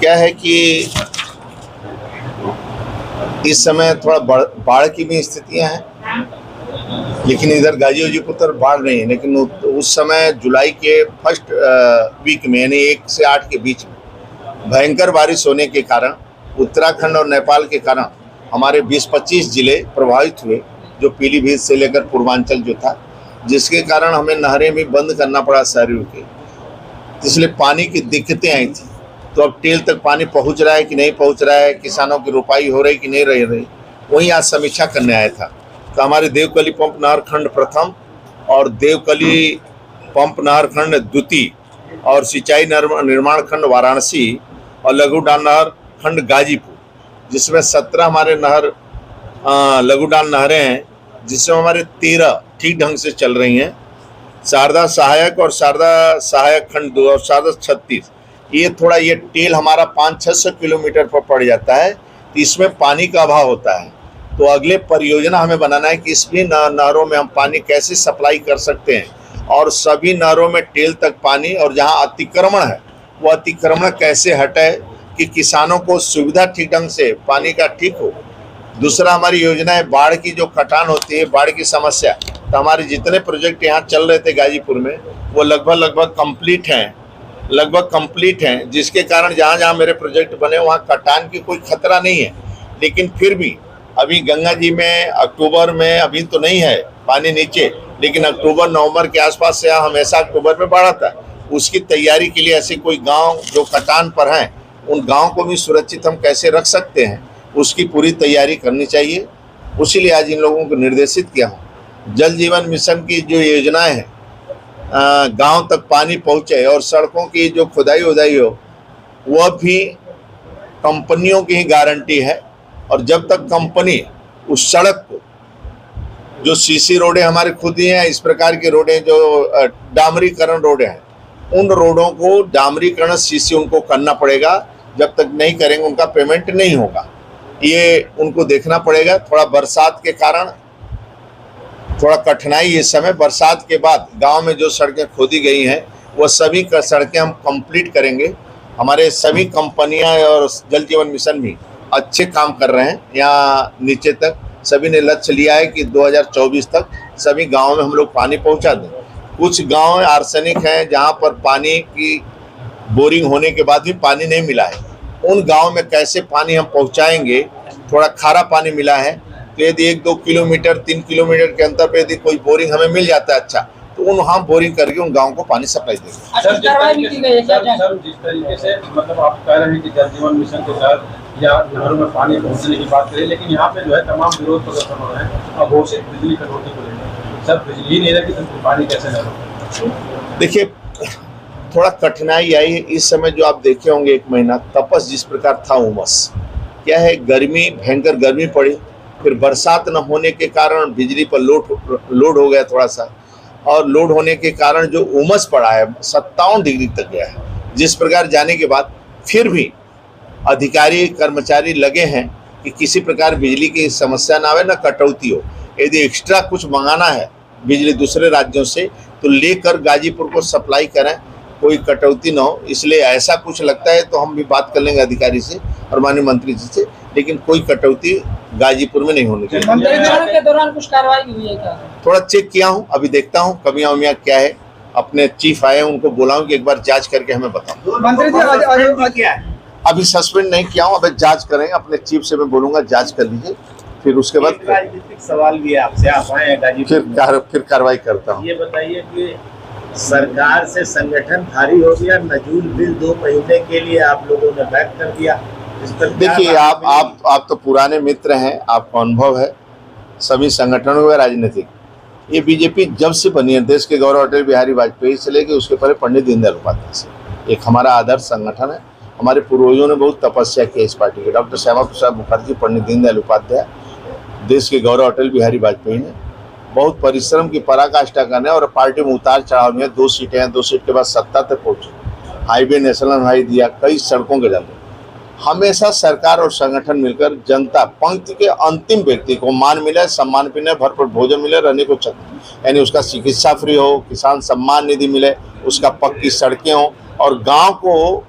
क्या है कि इस समय थोड़ा बाढ़ की भी स्थितियां हैं, लेकिन इधर गाजीपुर तरफ बाढ़ नहीं है। लेकिन उस समय जुलाई के फर्स्ट वीक में यानी 1 से 8 के बीच में भयंकर बारिश होने के कारण उत्तराखंड और नेपाल के कारण हमारे 20-25 जिले प्रभावित हुए, जो पीलीभीत से लेकर पूर्वांचल जो था, जिसके कारण हमें नहरें भी बंद करना पड़ा शहरों के, इसलिए पानी की दिक्कतें आई थी। तो अब टेल तक पानी पहुंच रहा है कि नहीं पहुंच रहा है, किसानों की रोपाई हो रही कि नहीं रही, वहीं आज समीक्षा करने आया था। तो हमारे देवकली पंप नहर खंड प्रथम और देवकली पंप नहर खंड द्वितीय और सिंचाई निर्माण खंड वाराणसी और लघु डाल नहर खंड गाजीपुर, जिसमें 17 हमारे नहर लघु डाल नहरें हैं, जिसमें हमारे 13 ठीक ढंग से चल रही हैं। शारदा सहायक और शारदा सहायक खंड 2 और शारदा 36, ये थोड़ा ये टेल हमारा 500-600 किलोमीटर पर पड़ जाता है, तो इसमें पानी का अभाव होता है। तो अगले परियोजना हमें बनाना है कि इसमें नहरों में हम पानी कैसे सप्लाई कर सकते हैं और सभी नहरों में टेल तक पानी, और जहां अतिक्रमण है वो अतिक्रमण कैसे हटाए कि किसानों को सुविधा ठीक ढंग से पानी का ठीक हो। दूसरा हमारी योजना है बाढ़ की, जो कटान होती है, बाढ़ की समस्या। तो हमारे जितने प्रोजेक्ट यहाँ चल रहे थे गाजीपुर में वो लगभग कंप्लीट हैं, जिसके कारण जहाँ जहाँ मेरे प्रोजेक्ट बने वहाँ कटान की कोई खतरा नहीं है। लेकिन फिर भी अभी गंगा जी में अक्टूबर में अभी तो नहीं है पानी नीचे, लेकिन अक्टूबर नवंबर के आसपास से हमेशा अक्टूबर में बाढ़ आता है। उसकी तैयारी के लिए ऐसे कोई गाँव जो कटान पर हैं, उन गाँव को भी सुरक्षित हम कैसे रख सकते हैं, उसकी पूरी तैयारी करनी चाहिए। उसीलिए आज इन लोगों को निर्देशित किया हूँ। जल जीवन मिशन की जो योजनाएं हैं, गांव तक पानी पहुंचे और सड़कों की जो खुदाई उदाई हो, वह भी कंपनियों की ही गारंटी है। और जब तक कंपनी उस सड़क को, जो सीसी रोडें हमारे खुद ही हैं, इस प्रकार की रोडें जो डामरीकरण रोडें हैं, उन रोडों को डामरीकरण सीसी उनको करना पड़ेगा। जब तक नहीं करेंगे उनका पेमेंट नहीं होगा, ये उनको देखना पड़ेगा। थोड़ा बरसात के कारण थोड़ा कठिनाई इस समय, बरसात के बाद गांव में जो सड़कें खोदी गई हैं वो सभी सड़कें हम कंप्लीट करेंगे। हमारे सभी कंपनियां और जल जीवन मिशन भी अच्छे काम कर रहे हैं। यहाँ नीचे तक सभी ने लक्ष्य लिया है कि 2024 तक सभी गाँव में हम लोग पानी पहुँचा दें। कुछ गाँव आर्सेनिक हैं जहाँ पर पानी की बोरिंग होने के बाद भी पानी नहीं मिला है, उन गाँव में कैसे पानी हम पहुँचाएंगे। थोड़ा खारा पानी मिला है, तो यदि 1-2 किलोमीटर 3 किलोमीटर के अंतर पे यदि कोई बोरिंग हमें मिल जाता है अच्छा, तो उन हम बोरिंग करके उन गाँव को पानी सप्लाई देंगे। सर, जिस तरीके से मतलब आप कह रहे हैं कि जल जीवन मिशन के तहत या नहरों में पानी पहुँचने की बात करें, लेकिन यहाँ पे जो है तमाम विरोध प्रदर्शन हो रहे हैं अघोषित बिजली कटौती को लेकर। सर, बिजली नहीं रहती तो पानी कैसे न? देखिए, थोड़ा कठिनाई आई है इस समय। जो आप देखे होंगे 1 महीना तपस जिस प्रकार था, उमस क्या है, गर्मी, भयंकर गर्मी पड़ी, फिर बरसात न होने के कारण बिजली पर लोड हो गया थोड़ा सा, और लोड होने के कारण जो उमस पड़ा है 57 डिग्री तक गया है। जिस प्रकार जाने के बाद फिर भी अधिकारी कर्मचारी लगे हैं कि किसी प्रकार बिजली की समस्या ना आवे, ना कटौती हो। यदि एक्स्ट्रा कुछ मंगाना है बिजली दूसरे राज्यों से तो लेकर गाजीपुर को सप्लाई करें, कोई कटौती ना हो। इसलिए ऐसा कुछ लगता है तो हम भी बात कर लेंगे अधिकारी से और माननीय मंत्री जी से, लेकिन कोई कटौती गाजीपुर में नहीं होनी चाहिए। मंत्रिमंडल के दौरान कुछ कार्रवाई हुई है क्या? थोड़ा चेक किया हूँ, अभी देखता हूँ कमियां उमियां क्या है। अपने चीफ आए हैं, उनको बोला हूँ कि एक बार जांच करके हमें बताओ। मंत्री जी क्या है? अभी सस्पेंड नहीं किया हूँ, अभी जांच करें। अपने चीफ से मैं बोलूंगा जांच कर लीजिए, फिर उसके बाद राजनीतिक सवाल भी है आपसे, आप आए हैं गाजीपुर, फिर कार्रवाई करता हूँ। ये बताइए कि सरकार से संगठन भारी हो गया, नजूल बिल 2 महीने के लिए आप लोगों ने बैक कर दिया। देखिए, आप तो पुराने मित्र हैं, आपको अनुभव है सभी संगठनों में राजनीतिक। ये बीजेपी जब से बनी है, देश के गौरव अटल बिहारी वाजपेयी से लेकर उसके पहले पंडित दीनदयाल उपाध्याय से, एक हमारा आदर्श संगठन है। हमारे पूर्वजों ने बहुत तपस्या की इस पार्टी की। डॉक्टर श्यामा प्रसाद मुखर्जी, पंडित दीनदयाल उपाध्याय, देश के गौरव अटल बिहारी वाजपेयी ने बहुत परिश्रम की पराकाष्ठा करने और पार्टी में उतार चढ़ाव में 2 सीटें हैं, 2 सीट के बाद सत्ता तक पहुंचे, हाईवे नेशनल हाई दिया, कई सड़कों के डाले। हमेशा सरकार और संगठन मिलकर जनता पंक्ति के अंतिम व्यक्ति को मान मिले, सम्मान मिले, भरपूर भोजन मिले, रहने को छत, यानी उसका चिकित्सा फ्री हो, किसान सम्मान निधि मिले, उसका पक्की सड़कें हो और गांव को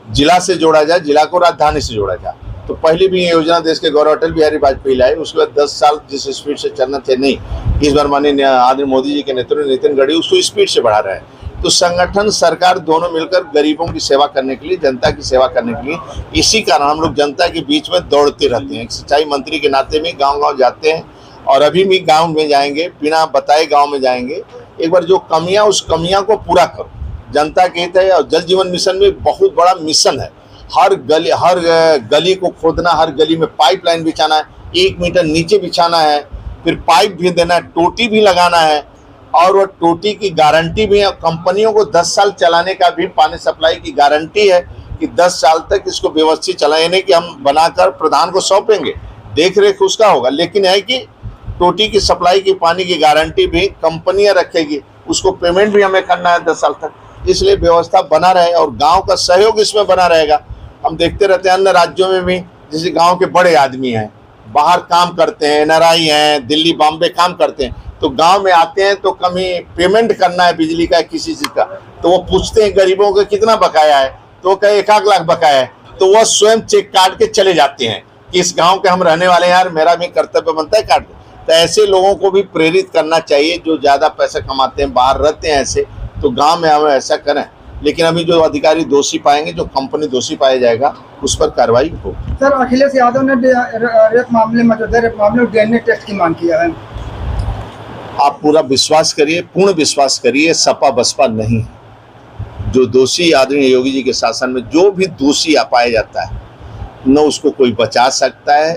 जिला से जोड़ा जाए, जिला को राजधानी से जोड़ा जाए। तो पहले भी ये योजना देश के गौरव अटल बिहारी वाजपेयी लाए, उसके बाद 10 साल जिस स्पीड से चलना चाहिए नहीं, इस बार माननीय आदरणीय मोदी जी के नेतृत्व में नितिन गडकरी उसको स्पीड से बढ़ा रहे हैं। तो संगठन सरकार दोनों मिलकर गरीबों की सेवा करने के लिए, जनता की सेवा करने के लिए, इसी कारण हम लोग जनता के बीच में दौड़ते रहते हैं। एक सिंचाई मंत्री के नाते में गांव-गांव जाते हैं और अभी भी गांव में जाएंगे, बिना बताए गांव में जाएंगे। एक बार जो कमियां, उस कमियां को पूरा करो, जनता के हित है। और जल जीवन मिशन में बहुत बड़ा मिशन है, हर गली को खोदना, हर गली में पाइपलाइन बिछाना है, 1 मीटर नीचे बिछाना है, फिर पाइप भी देना है, टोटी भी लगाना है, और वो टोटी की गारंटी भी है। कंपनियों को 10 साल चलाने का भी पानी सप्लाई की गारंटी है कि 10 साल तक इसको व्यवस्थित चलाए, नहीं कि हम बनाकर प्रधान को सौंपेंगे, देख रेख उसका होगा, लेकिन है कि टोटी की सप्लाई की पानी की गारंटी भी कंपनियां रखेगी, उसको पेमेंट भी हमें करना है 10 साल तक। इसलिए व्यवस्था बना रहे और गांव का सहयोग इसमें बना रहेगा। हम देखते रहते हैं अन्य राज्यों में भी, जैसे गांव के बड़े आदमी हैं, बाहर काम करते हैं, एनआरआई हैं, दिल्ली बॉम्बे काम करते हैं, तो गांव में आते हैं तो कभी पेमेंट करना है बिजली का, किसी चीज का, तो वो पूछते हैं गरीबों को कितना बकाया है, तो वो कहे 1-1 लाख बकाया है, तो वो स्वयं चेक काट के चले जाते हैं कि इस गांव के हम रहने वाले हैं यार, मेरा भी कर्तव्य बनता है काट दो। तो ऐसे लोगों को भी प्रेरित करना चाहिए जो ज्यादा पैसा कमाते हैं, बाहर रहते हैं, ऐसे तो गांव में हम ऐसा करें। लेकिन अभी जो अधिकारी दोषी पाएंगे, जो कंपनी दोषी पाया जाएगा, उस पर कार्रवाई हो। सर, अखिलेश यादव ने रेप मामले में डीएनए टेस्ट की मांग किया है। आप पूरा विश्वास करिए, पूर्ण विश्वास करिए, सपा बसपा नहीं। जो दोषी आदरणीय योगी जी के शासन में जो भी दोषी पाया जाता है, न उसको कोई बचा सकता है,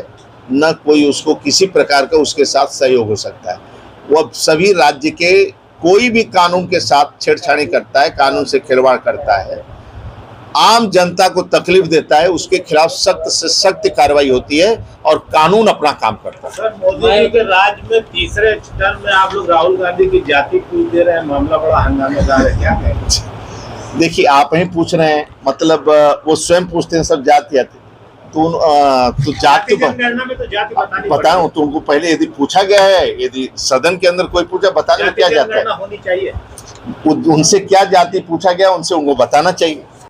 न कोई उसको किसी प्रकार का उसके साथ सहयोग हो सकता है। वो सभी राज्य के कोई भी कानून के साथ छेड़छाड़ी करता है, कानून से खिलवाड़ करता है, आम जनता को तकलीफ देता है, उसके खिलाफ सख्त से सख्त कार्रवाई होती है और कानून अपना काम करता है। सर, मोदी जी के राज में तीसरे टर्म में आप लोग राहुल गांधी की जाति पूछ दे रहे हैं, मामला बड़ा हंगामेदार है, क्या कहें? देखिए, आप ही पूछ रहे हैं, मतलब वो स्वयं पूछते हैं सब जाति आते, तो जाति बताऊं तो उनको पहले यदि पूछा गया है, यदि सदन के अंदर कोई पूछा, बताने क्या जाता है, होनी चाहिए, उनसे क्या जाति पूछा गया, उनसे उनको बताना चाहिए।